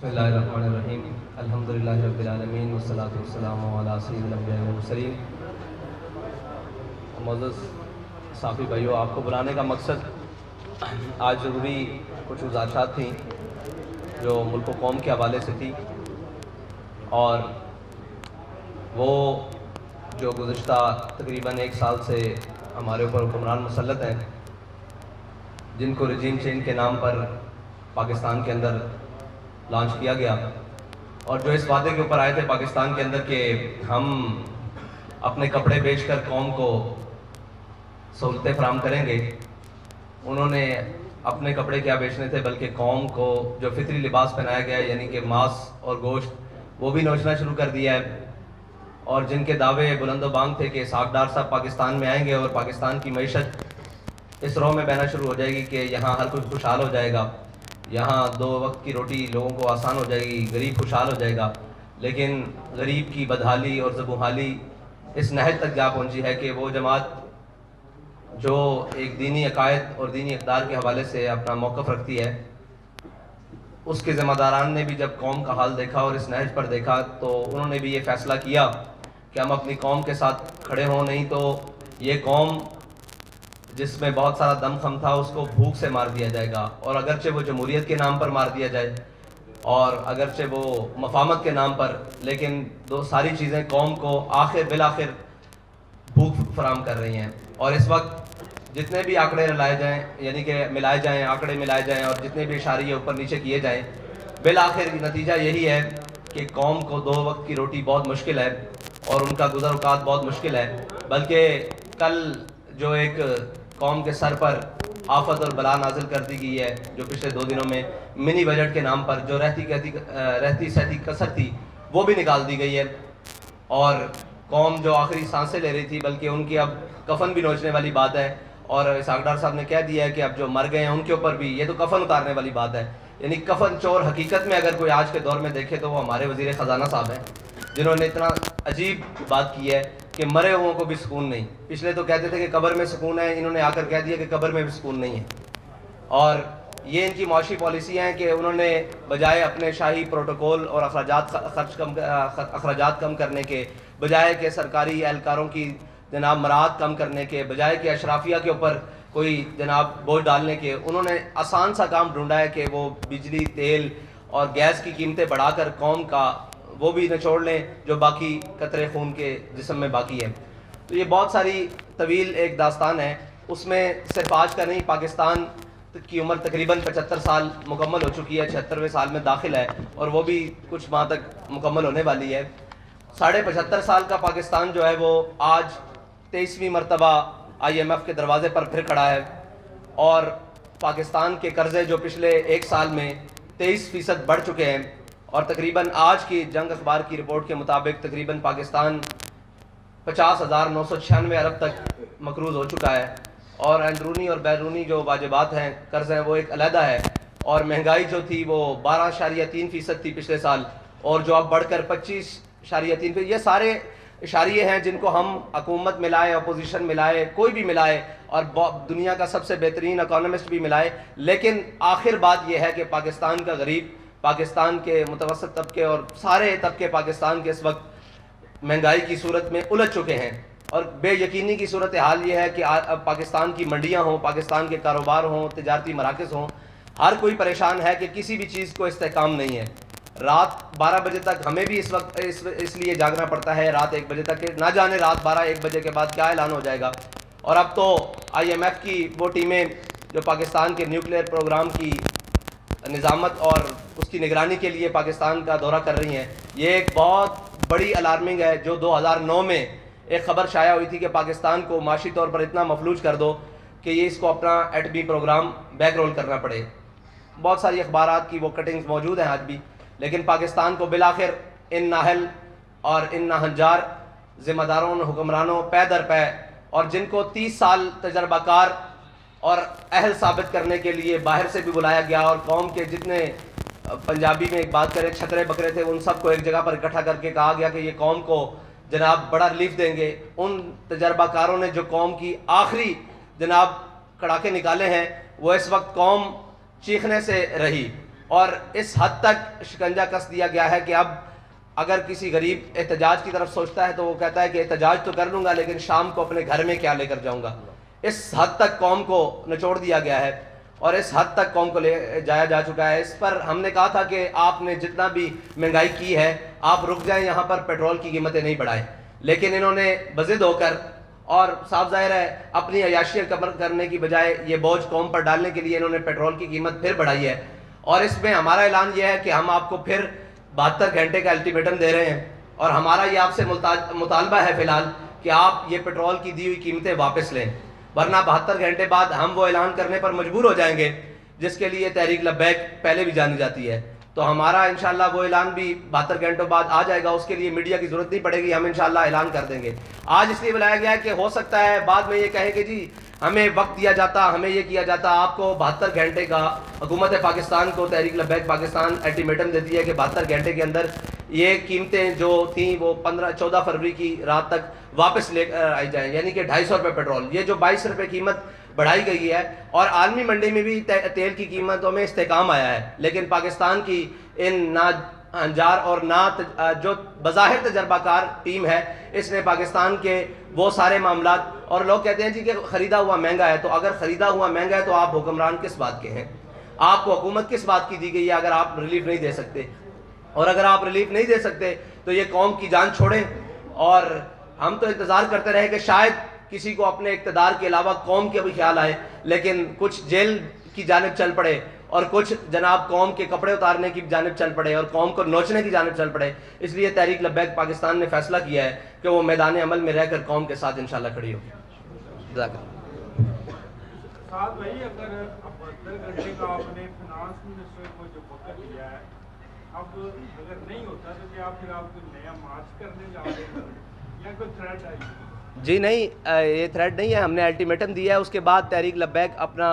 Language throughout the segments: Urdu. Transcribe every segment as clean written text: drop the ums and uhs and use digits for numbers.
بسم اللہ الرحمن الرحیم الحمدللہ رب العالمین والصلاة والسلام علی سید الانبیاء والمرسلین۔ معزز صافی بھائیو، آپ کو بلانے کا مقصد آج ضروری کچھ گزارشات تھیں جو ملک و قوم کے حوالے سے تھی، اور وہ جو گزشتہ تقریباً 1 سال سے ہمارے اوپر حکمران مسلط ہیں، جن کو رجیم چینج کے نام پر پاکستان کے اندر لانچ کیا گیا، اور جو اس وعدے کے اوپر آئے تھے پاکستان کے اندر کہ ہم اپنے کپڑے بیچ کر قوم کو سہولتیں فراہم کریں گے، انہوں نے اپنے کپڑے کیا بیچنے تھے بلکہ قوم کو جو فطری لباس پہنایا گیا ہے، یعنی کہ ماس اور گوشت، وہ بھی نوچنا شروع کر دیا ہے۔ اور جن کے دعوے بلند و بانگ تھے کہ اسحاق ڈار صاحب پاکستان میں آئیں گے اور پاکستان کی معیشت اس رو میں بہنا شروع ہو جائے گی کہ یہاں ہر کوئی خوشحال ہو جائے گا، یہاں 2 وقت کی روٹی لوگوں کو آسان ہو جائے گی، غریب خوشحال ہو جائے گا، لیکن غریب کی بدحالی اور زبونحالی اس نہج تک جا پہنچی ہے کہ وہ جماعت جو ایک دینی عقائد اور دینی اقدار کے حوالے سے اپنا موقف رکھتی ہے، اس کے ذمہ داران نے بھی جب قوم کا حال دیکھا اور اس نہج پر دیکھا تو انہوں نے بھی یہ فیصلہ کیا کہ ہم اپنی قوم کے ساتھ کھڑے ہوں، نہیں تو یہ قوم جس میں بہت سارا دم خم تھا اس کو بھوک سے مار دیا جائے گا، اور اگرچہ وہ جمہوریت کے نام پر مار دیا جائے اور اگرچہ وہ مفاہمت کے نام پر، لیکن ساری چیزیں قوم کو بالآخر بھوک فراہم کر رہی ہیں۔ اور اس وقت جتنے بھی آنکڑے لائے جائیں، یعنی کہ ملائے جائیں، آنکڑے ملائے جائیں اور جتنے بھی اشاریے اوپر نیچے کیے جائیں، بالآخر نتیجہ یہی ہے کہ قوم کو 2 وقت کی روٹی بہت مشکل ہے اور ان کا گزر اوقات بہت مشکل ہے۔ بلکہ کل جو ایک قوم کے سر پر آفت اور بلا نازل کر دی گئی ہے، جو پچھلے 2 دنوں میں منی بجٹ کے نام پر جو رہتی سہتی کسر تھی وہ بھی نکال دی گئی ہے، اور قوم جو آخری سانسیں لے رہی تھی بلکہ ان کی اب کفن بھی نوچنے والی بات ہے، اور اسحاق ڈار صاحب نے کہہ دیا ہے کہ اب جو مر گئے ہیں ان کے اوپر بھی یہ تو کفن اتارنے والی بات ہے۔ یعنی کفن چور حقیقت میں اگر کوئی آج کے دور میں دیکھے تو وہ ہمارے وزیر خزانہ صاحب ہیں، جنہوں نے اتنا عجیب بات کی ہے کہ مرے ہوں کو بھی سکون نہیں۔ پچھلے تو کہتے تھے کہ قبر میں سکون ہے، انہوں نے آ کر کہہ دیا کہ قبر میں بھی سکون نہیں ہے۔ اور یہ ان کی معاشی پالیسی ہیں کہ انہوں نے بجائے اپنے شاہی پروٹوکول اور اخراجات کم کرنے کے، بجائے کہ سرکاری اہلکاروں کی جناب مراعات کم کرنے کے، بجائے کہ اشرافیہ کے اوپر کوئی جناب بوجھ ڈالنے کے، انہوں نے آسان سا کام ڈھونڈا ہے کہ وہ بجلی، تیل اور گیس کی قیمتیں بڑھا کر قوم کا وہ بھی نچوڑ لیں جو باقی قطرے خون کے جسم میں باقی ہے۔ تو یہ بہت ساری طویل ایک داستان ہے، اس میں صرف آج کا نہیں، پاکستان کی عمر تقریباً 75 سال مکمل ہو چکی ہے، 76ویں سال میں داخل ہے اور وہ بھی کچھ ماہ تک مکمل ہونے والی ہے۔ 75.5 سال کا پاکستان جو ہے وہ آج 23ویں مرتبہ IMF کے دروازے پر پھر کھڑا ہے، اور پاکستان کے قرضے جو پچھلے 1 سال میں 23% بڑھ چکے ہیں، اور تقریباً آج کی جنگ اخبار کی رپورٹ کے مطابق تقریباً پاکستان 50,996 ارب تک مقروض ہو چکا ہے، اور اندرونی اور بیرونی جو واجبات ہیں، قرض ہیں، وہ ایک علیحدہ ہے، اور مہنگائی جو تھی وہ 12.3% تھی پچھلے سال، اور جو اب بڑھ کر 25.3%۔ یہ سارے اشاریے ہیں جن کو ہم حکومت ملائے، اپوزیشن ملائے، کوئی بھی ملائے، اور دنیا کا سب سے بہترین اکانومسٹ بھی ملائے، لیکن آخر بات یہ ہے کہ پاکستان کا غریب، پاکستان کے متوسط طبقے اور سارے طبقے پاکستان کے اس وقت مہنگائی کی صورت میں الجھ چکے ہیں، اور بے یقینی کی صورتحال یہ ہے کہ اب پاکستان کی منڈیاں ہوں، پاکستان کے کاروبار ہوں، تجارتی مراکز ہوں، ہر کوئی پریشان ہے کہ کسی بھی چیز کو استحکام نہیں ہے۔ رات 12 بجے تک ہمیں بھی اس وقت اس لیے جاگنا پڑتا ہے، رات 1 بجے تک، کہ نہ جانے رات 12-1 بجے کے بعد کیا اعلان ہو جائے گا۔ اور اب تو IMF کی وہ ٹیمیں جو پاکستان کے نیوکلیئر پروگرام کی نظامت اور اس کی نگرانی کے لیے پاکستان کا دورہ کر رہی ہیں، یہ ایک بہت بڑی الارمنگ ہے۔ جو 2009 میں ایک خبر شائع ہوئی تھی کہ پاکستان کو معاشی طور پر اتنا مفلوج کر دو کہ یہ اس کو اپنا ایٹمی پروگرام بیک رول کرنا پڑے، بہت ساری اخبارات کی وہ کٹنگز موجود ہیں آج بھی، لیکن پاکستان کو بالآخر ان نااہل اور ان ناہنجار ذمہ داروں، حکمرانوں پے در پے، اور جن کو 30 سال تجربہ کار اور اہل ثابت کرنے کے لیے باہر سے بھی بلایا گیا، اور قوم کے جتنے پنجابی میں ایک بات کرے چھترے بکرے تھے ان سب کو ایک جگہ پر اکٹھا کر کے کہا گیا کہ یہ قوم کو جناب بڑا ریلیف دیں گے۔ ان تجربہ کاروں نے جو قوم کی آخری جناب کڑاکے نکالے ہیں، وہ اس وقت قوم چیخنے سے رہی، اور اس حد تک شکنجہ کس دیا گیا ہے کہ اب اگر کسی غریب احتجاج کی طرف سوچتا ہے تو وہ کہتا ہے کہ احتجاج تو کر لوں گا لیکن شام کو اپنے گھر میں کیا لے کر جاؤں گا. اس حد تک قوم کو نچوڑ دیا گیا ہے اور اس حد تک قوم کو لے جایا جا چکا ہے. اس پر ہم نے کہا تھا کہ آپ نے جتنا بھی مہنگائی کی ہے آپ رک جائیں, یہاں پر پیٹرول کی قیمتیں نہیں بڑھائیں, لیکن انہوں نے بضد ہو کر اور صاف ظاہر ہے اپنی عیاشیاں کم کرنے کی بجائے یہ بوجھ قوم پر ڈالنے کے لیے انہوں نے پیٹرول کی قیمت پھر بڑھائی ہے. اور اس میں ہمارا اعلان یہ ہے کہ ہم آپ کو پھر 72 گھنٹے کا الٹیمیٹم دے رہے ہیں اور ہمارا یہ آپ سے مطالبہ ہے فی الحال کہ آپ یہ پیٹرول کی دی ہوئی قیمتیں واپس لیں, ورنہ 72 گھنٹے بعد ہم وہ اعلان کرنے پر مجبور ہو جائیں گے جس کے لیے تحریک لبیک پہلے بھی جانی جاتی ہے. تو ہمارا انشاءاللہ وہ اعلان بھی 72 گھنٹوں بعد آ جائے گا, اس کے لیے میڈیا کی ضرورت نہیں پڑے گی, ہم انشاءاللہ اعلان کر دیں گے. آج اس لیے بلایا گیا ہے کہ ہو سکتا ہے بعد میں یہ کہے کہ جی ہمیں وقت دیا جاتا, ہمیں یہ کیا جاتا. آپ کو 72 گھنٹے کا حکومت پاکستان کو تحریک لبیک پاکستان الٹیمیٹم دیتی ہے کہ 72 گھنٹے کے اندر یہ قیمتیں جو تھیں وہ 14 فروری کی رات تک واپس لے کر آئی جائیں, یعنی کہ 250 روپے پیٹرول, یہ جو 22 روپے قیمت بڑھائی گئی ہے. اور عالمی منڈی میں بھی تیل کی قیمتوں میں استحکام آیا ہے, لیکن پاکستان کی ان ناجار اور جو بظاہر تجربہ کار ٹیم ہے اس نے پاکستان کے وہ سارے معاملات, اور لوگ کہتے ہیں جی کہ خریدا ہوا مہنگا ہے, تو اگر خریدا ہوا مہنگا ہے تو آپ حکمران کس بات کے ہیں, آپ کو حکومت کس بات کی دی گئی ہے اگر آپ ریلیف نہیں دے سکتے؟ اور اگر آپ ریلیف نہیں دے سکتے تو یہ قوم کی جان چھوڑیں. اور ہم تو انتظار کرتے رہے کہ شاید کسی کو اپنے اقتدار کے علاوہ قوم کے بھی خیال آئے, لیکن کچھ جیل کی جانب چل پڑے اور کچھ جناب قوم کے کپڑے اتارنے کی جانب چل پڑے اور قوم کو نوچنے کی جانب چل پڑے. اس لیے تحریک لبیک پاکستان نے فیصلہ کیا ہے کہ وہ میدان عمل میں رہ کر قوم کے ساتھ انشاءاللہ کھڑی ہوگی. ساتھ بھائی اگر 72 گھنٹے کا آپ نے فنانس منسٹر کو جو وقت دیا ہے, اب اگر نہیں ہوتا تو کیا پھر آپ کوئی نیا مارچ کرنے جا رہے ہیں یا کوئی تھریٹ آئی؟ جی نہیں, یہ تھریٹ نہیں ہے, ہم نے الٹیمیٹم دیا ہے. اس کے بعد تحریک لبیک اپنا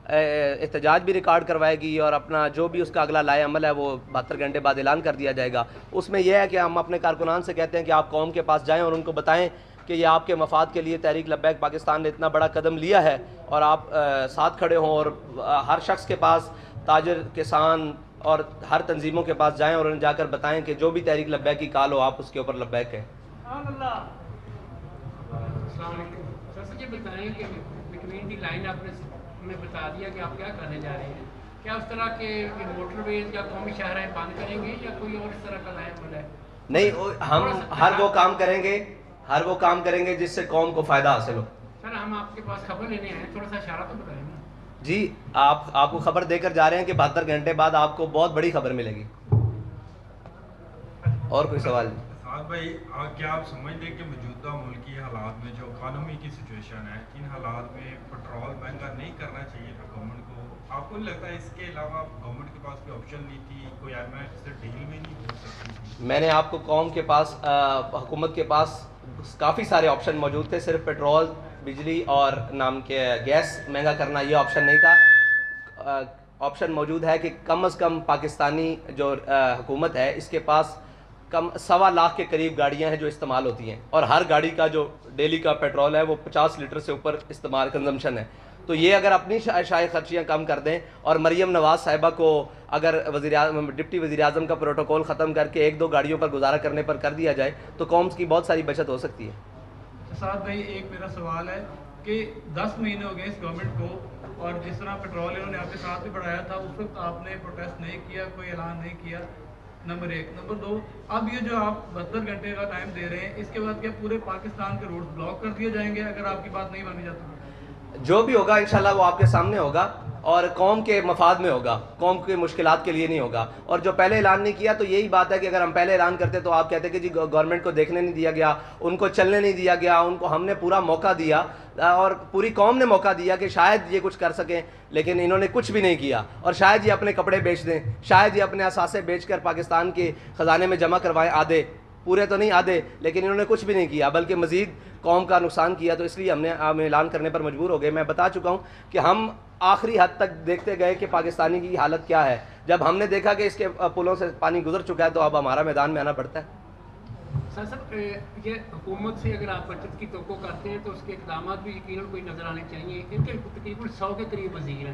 احتجاج بھی ریکارڈ کروائے گی اور اپنا جو بھی اس کا اگلا لائے عمل ہے وہ 72 گھنٹے بعد اعلان کر دیا جائے گا. اس میں یہ ہے کہ ہم اپنے کارکنان سے کہتے ہیں کہ آپ قوم کے پاس جائیں اور ان کو بتائیں کہ یہ آپ کے مفاد کے لیے تحریک لبیک پاکستان نے اتنا بڑا قدم لیا ہے اور آپ ساتھ کھڑے ہوں, اور ہر شخص کے پاس, تاجر, کسان اور ہر تنظیموں کے پاس جائیں اور انہیں جا کر بتائیں کہ جو بھی تحریک لبیک کی کال ہو آپ اس کے اوپر لبیک ہیں. السلام علیکم سر, یہ بتائیں کہ بٹوین دی لائن آپ نے ہمیں بتا دیا کہ آپ کیا کرنے جا رہے ہیں, کیا اس طرح کے موٹر ویز یا قومی شاہراہیں بند کریں گے یا کوئی اور اس طرح کا لائن عمل ہے؟ نہیں, ہم ہر وہ کام کریں گے جس سے قوم کو فائدہ حاصل ہو. سر ہم آپ کے پاس خبر لینے آئے ہیں, تھوڑا سا اشارہ تو بتائیں نا. جی آپ کو خبر دے کر جا رہے ہیں کہ 72 گھنٹے بعد آپ کو بہت بڑی خبر ملے گی. اور کوئی سوال نہیں؟ بھائی کیا آپ سمجھتے ہیں کہ موجودہ ملکی حالات میں جو اکانومی کی سچویشن ہے, ان حالات میں پیٹرول مہنگا نہیں کرنا چاہیے تھا گورنمنٹ کو؟ آپ کو نہیں لگتا ہے اس کے علاوہ گورنمنٹ کے پاس کوئی آپشن نہیں تھی, کوئی ایمائٹ سے ڈیل میں نہیں ہو سکتی تھی؟ میں نے آپ کو قوم کے پاس, حکومت کے پاس کافی سارے آپشن موجود تھے, صرف پیٹرول, بجلی اور نام کے گیس مہنگا کرنا یہ آپشن نہیں تھا. آپشن موجود ہے کہ کم از کم پاکستانی جو حکومت ہے اس کے پاس کم 1.25 لاکھ کے قریب گاڑیاں ہیں جو استعمال ہوتی ہیں, اور ہر گاڑی کا جو ڈیلی کا پیٹرول ہے وہ 50 لیٹر سے اوپر استعمال کنزمپشن ہے. تو یہ اگر اپنی شائع خرچیاں کم کر دیں اور مریم نواز صاحبہ کو اگر ڈپٹی وزیر اعظم کا پروٹوکول ختم کر کے 1-2 گاڑیوں پر گزارا کرنے پر کر دیا جائے تو قوم کی بہت ساری بچت ہو سکتی ہے. سعد بھائی ایک میرا سوال ہے کہ 10 مہینے ہو گئے اس گورنمنٹ کو, اور جس طرح پیٹرول انہوں نے آپ کے ساتھ بھی بڑھایا تھا اس وقت آپ نے پروٹیسٹ نہیں کیا, کوئی اعلان نہیں کیا, نمبر 1. نمبر 2, اب یہ جو آپ 72 گھنٹے کا ٹائم دے رہے ہیں اس کے بعد کیا پورے پاکستان کے روڈ بلاک کر دیے جائیں گے اگر آپ کی بات نہیں مانی جاتی؟ جو بھی ہوگا انشاءاللہ وہ آپ کے سامنے ہوگا اور قوم کے مفاد میں ہوگا, قوم کی مشکلات کے لیے نہیں ہوگا. اور جو پہلے اعلان نہیں کیا تو یہی بات ہے کہ اگر ہم پہلے اعلان کرتے تو آپ کہتے کہ جی گورنمنٹ کو دیکھنے نہیں دیا گیا, ان کو چلنے نہیں دیا گیا, ان کو ہم نے پورا موقع دیا اور پوری قوم نے موقع دیا کہ شاید یہ کچھ کر سکیں, لیکن انہوں نے کچھ بھی نہیں کیا. اور شاید یہ اپنے کپڑے بیچ دیں, شاید یہ اپنے اثاثے بیچ کر پاکستان کے خزانے میں جمع کروائیں, آدھے, پورے تو نہیں آدھے, لیکن انہوں نے کچھ بھی نہیں کیا بلکہ مزید قوم کا نقصان کیا. تو اس لیے ہم اعلان کرنے پر مجبور ہو گئے. میں بتا چکا ہوں کہ ہم آخری حد تک دیکھتے گئے کہ پاکستانی کی حالت کیا ہے. جب ہم نے دیکھا کہ اس کے پلوں سے پانی گزر چکا ہے تو اب ہمارا میدان میں آنا پڑتا ہے. سر یہ حکومت سے اگر آپ بچت کی توقع کرتے ہیں تو اس کے اقدامات بھی یقیناً کوئی نظر آنے چاہیے. ان کے تقریباً 100 کے قریب وزیر ہیں,